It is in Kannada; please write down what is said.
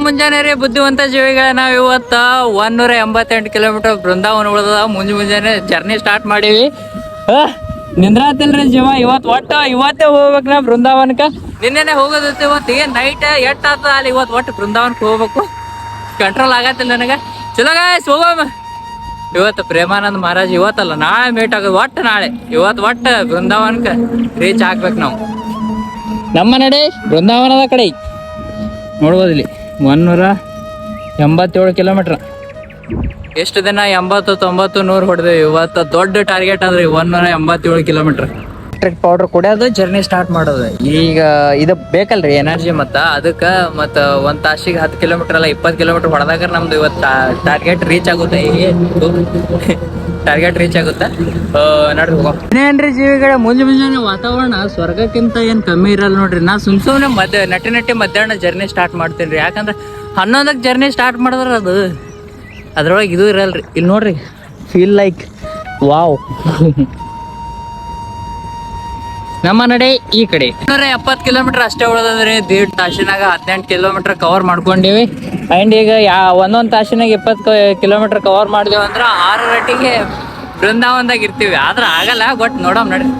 ಮುಂಜಾನೆ ರೀ ಬುದ್ಧಿವಂತ ಜೀವಿಗಳ ನಾವ್ ಇವತ್ತ 188 ಕಿಲೋಮೀಟರ್ ಬೃಂದಾವನ ಉಳ್ದ ಮುಂಜಾನೆ ಜರ್ನಿ ಸ್ಟಾರ್ಟ್ ಮಾಡೀವಿ. ನಿಂದ್ರಾತಿಲ್ರಿ ಜೀವ ಇವತ್ತೇ ಹೋಗ್ಬೇಕು ನಾ ಬೃಂದಾವನಕ್ಕ. ನಿನ್ನೆನೆ ಹೋಗೋದೈತಿ ಇವತ್ತು ಏನ್ ನೈಟ್ ಎಟ್ ಆತ ಅಲ್ಲಿ ಒಟ್ಟು ಬೃಂದಾವನಕ್ಕೆ ಹೋಗ್ಬೇಕು. ಕಂಟ್ರೋಲ್ ಆಗತ್ತಿಲ್ಲ ನನಗ. ಚಲೋ ಗಾಯ್ಸ್ ಹೋಗೋಮ. ಇವತ್ತು ಪ್ರೇಮಾನಂದ್ ಮಹಾರಾಜ್ ಇವತ್ತಲ್ಲ ನಾಳೆ ಮೀಟ್ ಆಗೋದು. ನಾಳೆ ಒಟ್ಟು ಬೃಂದಾವನಕ್ಕೆ ರೀಚ್ ಆಗ್ಬೇಕು ನಾವು. ನಮ್ಮ ನಡೆ ಬೃಂದಾವನದ ಕಡೆ ನೋಡ್ಬೋದು ಇಲ್ಲಿ 187 ಕಿಲೋಮೀಟ್ರ್. ಎಷ್ಟು ದಿನ 80, 90, 100 ಹೊಡೆದೇವಿ. ಇವತ್ತು ದೊಡ್ಡ ಟಾರ್ಗೆಟ್ ಅಂದ್ರೆ 187 ಕಿಲೋಮೀಟ್ರ್. ಎಲೆಕ್ಟ್ರಿಕ್ ಪೌಡರ್ ಕುಡಿಯೋದು ಜರ್ನಿ ಸ್ಟಾರ್ಟ್ ಮಾಡೋದು. ಈಗ ಇದು ಬೇಕಲ್ರಿ ಎನರ್ಜಿ. ಅದಕ್ಕೆ ಒಂದು ತಾಸಿಗೆ 10 ಕಿಲೋಮೀಟರ್ ಅಲ್ಲ 20 ಕಿಲೋಮೀಟರ್ ಹೊಡೆದಾಗ ನಮ್ದು ಇವತ್ತು ಟಾರ್ಗೆಟ್ ರೀಚ್ ಆಗುತ್ತೆ. ಟಾರ್ಗೆಟ್ ರೀಚ್ ಆಗುತ್ತೆ. ಏನ್ರಿ ಜೀವಿಗಳ ಮುಂಜಾನೆ ವಾತಾವರಣ ಸ್ವರ್ಗಕ್ಕಿಂತ ಏನ್ ಕಮ್ಮಿ ಇರಲ್ಲ ನೋಡ್ರಿ. ನಾ ಸುಮ್ನೆ ನಟ್ಟಿ ಮಧ್ಯಾಹ್ನ ಜರ್ನಿ ಸ್ಟಾರ್ಟ್ ಮಾಡ್ತೀನಿ ರೀ. ಯಾಕಂದ್ರೆ 11ಕ್ಕೆ ಜರ್ನಿ ಸ್ಟಾರ್ಟ್ ಮಾಡಿದ್ರೆ ಅದ್ರೊಳಗೆ ಇದು ಇರಲ್ರಿ. ಇಲ್ಲಿ ನೋಡ್ರಿ ಫೀಲ್ ಲೈಕ್ ವಾವ್. ನಮ್ಮ ನಡೆ ಈ ಕಡೆ 170 ಕಿಲೋಮೀಟರ್ ಅಷ್ಟೇ ಉಳಿದ್ರಿ. 1.5 ತಾಸಿನಾಗ 18 ಕಿಲೋಮೀಟರ್ ಕವರ್ ಮಾಡ್ಕೊಂಡಿವಿ. ಅಂಡ್ ಈಗ ಒಂದೊಂದು ತಾಸಿನಾಗ 20 ಕಿಲೋಮೀಟರ್ ಕವರ್ ಮಾಡಿದೇವು ಅಂದ್ರೆ 6 ಗಂಟೆಗೆ ಬೃಂದಾವನದಾಗ ಇರ್ತೀವಿ. ಆದ್ರೆ ಆಗಲ್ಲ. ಬಟ್ ನೋಡಮ್ ನಡ್ರಿ.